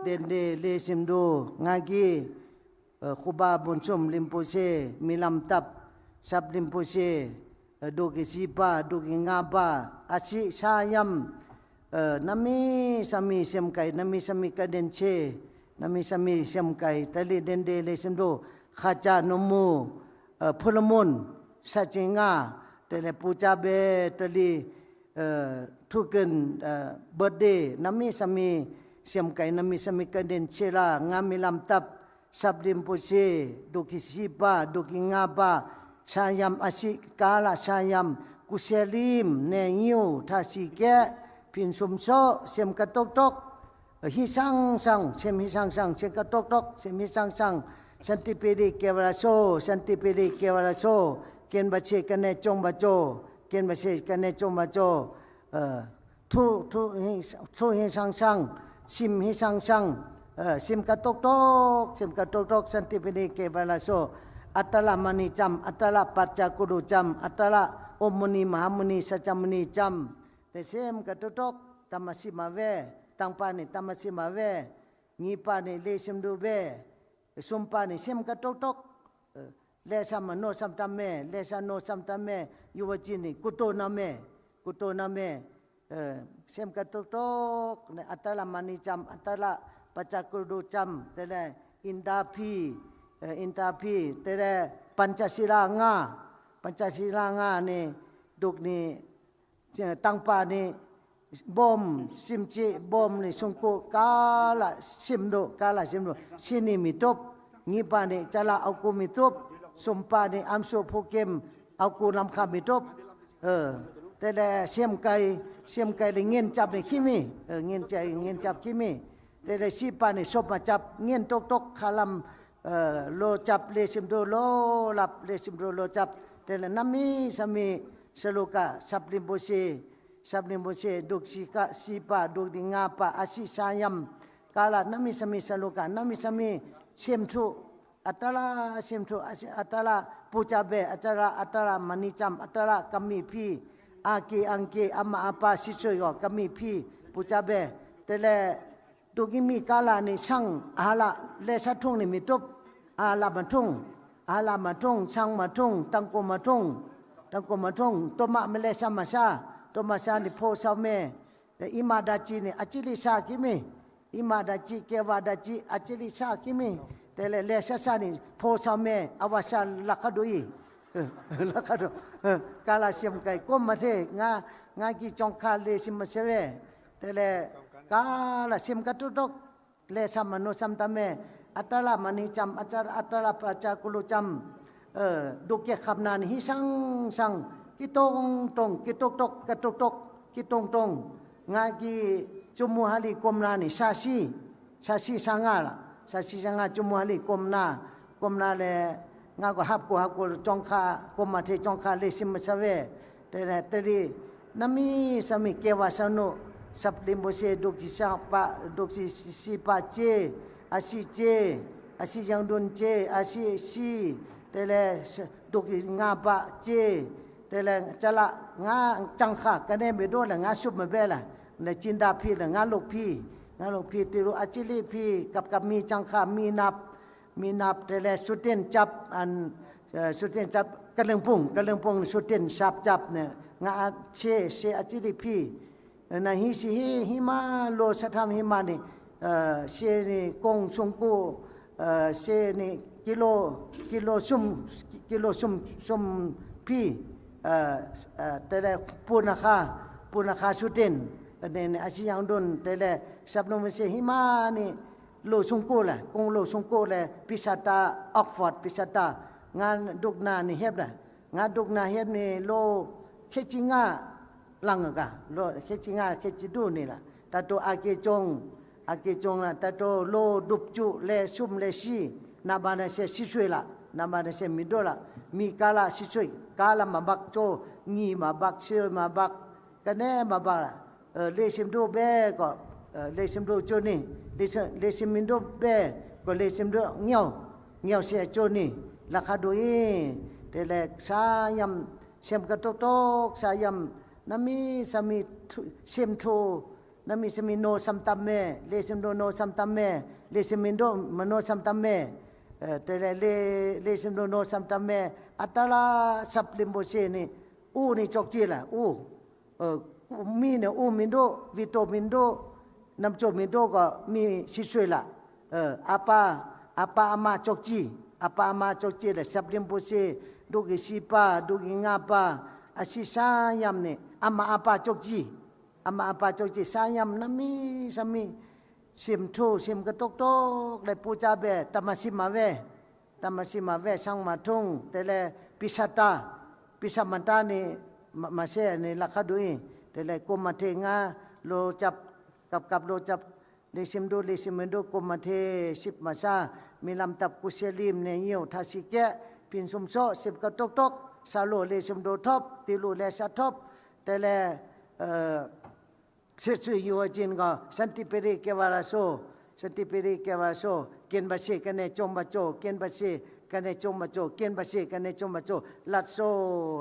เดนเดเลซิมโดงากีคุบาบุญสมลิมโปเซมิลัมตับซับลิมโปเซดูกิซีปาดูกิงาปาอาชิชายัมนามิสามีเซมไกนามิสามีกะเดนเชนามิสามีเซมไกตะลีเดนเดเลซิมโดขะจานมูพลมนสัจงาแต่ละปูจาเบตะลีทุกันเบิร์ธเดย์นามิสามีเสียมไก่นามิสามีกันเดนเชลางามิลำตับสับดิมโปเชดุกิซีปาดุกิงาปาชายามอาศิกาลาชายามกุเซลิมเนยิวทาสิแกพินสุมโซเสียมกะตกตกฮิซังซังเสียมฮิซังซังเสียมกะตกตกเสียมฮิซังซังสันติเปริเกวราโซสันติเปริเกวราโซเกนบะเชกันเนจงบะโจเกนบะเชกันเนจงบะโจทุฮิซังซังซิมฮิซังซังซิมกะตกตกซิมกะตกตกสันติเปริเกวราโซอัตตละมณีจัมอัตตละปัจจกุรุจัมอัตตละอมมุนีมหามุนีสัจจมุนีจัมแต่เซมกะตกตกตัมมสิมาเวตังปานิตัมมสิมาเวงีปานิเลซิมดูเวสุมปานิเซมกะตกตกเลสามโนสัมตัมเมเลสาโนสัมตัมเมยุวจินิกุโตนาเมเซมกะตกตกอัตตละมณีจัมอัตตละปัจจกุรุจัมแต่ละอินดาพีแต่ละปัญจศีลางานี่ดุกนี่ตังปานี่บอมซิมจิบอมนี่สุงกุกาละซิมโดชินิมิตบงีปานี่จะละเอากุมิตบสุมปานี่อัมโซโพเกมเอากูลำคามิตบแต่ละเสียมไก่ได้เงินจับนี่คิมิเงินจับคิมิแต่ละสีปานี่ศพมาจับเงินตกคาลัมโลจับเลซิมโดโลลับเลซิมโดโลจับแต่ละนามิสามีสโลกาสับลิมโบเซดุกสิกะสีปาดุกดิงาปาอาศิชายัมกาลานามิสามีสโลกานามิสามีเซมทุอัตละเซมทุอัตละปูจาเบอัตละมณีจัมอัตละกัมมีพีอากีอังกีอามาอาปาสิโชยกัมมีพีปูจาเบแต่ละดุกิมีกาลานี่ช่างอาละเลสะทุ่งนี่มีตุบอาลามาทุ่งช่างมาทุ่งตังโกมาทุ่งตมะเมเลสามาซาตมะซานี่โพซาเมและอิมาดาจินี่อจิลิซากิมิอิมาดาจิเกวาดาจิอจิลิซากิมิแต่เลสะซานี่โพซาเมอวาซาลักดุอีลักดุกาลาเสียมไก่ก้มมาเทงากิจองคาเลสิมเสเวแต่เลกาลาเสียมกะตุตกเลสามโนสัมตะเมอัตตละมณีจัมอัตตละปัจจกุรุจัมดุกเกขับนานหิสังกิตงกิตกกะตกกิตงงากิจุมุหะลิกมนานี่ชาชีสังาจุมุหะลิกมนาเลงาก็ฮับกูจองคากมมาเทจองคาเลสิมสะเวแต่ลีนามิสามิเกวาสนุสับลิมโบเซดุกสิปาเจอาศิยังดุนเจอาศิชีแต่ละดุกงาปะเจแต่ละจะละงาจังคะกันเนเบโดละงาสุบมาเบละในจินดาพีละงาลูกพีติรุอาจิลีพีกับมีจังคะมีนับแต่ละสุเตนจับกะเลิงปุงสุเตนสับจับเนี่ยงาเชอาจิลีพีนะหิมาโลสะทำหิมานี่เชนี่กงชงกูเชนี่กิโลซุมพี่แต่ละปูนาคาสุเตนเนี่ยอาชียังดนแต่ละสับนมเสหิมานี่โลซุงกูแหละกงโลซุงกูแหละพิซาตาออกฟอร์ดพิซาตางานดุกนานี่เฮ็บน่ะงานดุกนาเฮ็บนี่โลเคจิงาลังกะโลเคจิดูนี่ล่ะตาโตอาเกจงนะตาโตโลดุบจุเลซุมเลชีนาบานะเสสิช่วยละนาบานะเสมิโดละมีกาลาสิช่วยกาลามาบักโจงีมาบักเชมาบักกันแน่มาบักเลซิมโดเบก็เลซิมโดโจนี่เลซิมินโดเบก็เลซิมโดเงียวเสียโจนี่ราคาดูอีแต่แลกสายำเสียมกะตกสายำนามีสามีเสียมโท na mi semino samtamme le semno samtamme le semindo mano samtamme te le semno samtamme atala saplimbo se ni u ni chokji la u mi ne u mindo vitamin do nam cho mindo ko mi sisui la apa ama chokji le saplimbo se do gi sipa do gi ngapa asisa yam ne ama apa chokji sayam nami sami sim thu sim ka tok le puja be tamasima ve sang ma thung te le pisamanta ni ma se ni lakhadui te le komate nga lo chap kap lo chap le simdo komate sip masa milam tap kuselim ne yeu thasike pin sumso sip ka tok salo le simdo thop tilu le sa thop te le sesu yuajin ga santiperi kewaraso ken base kane chombacho ken base kane chombacho latso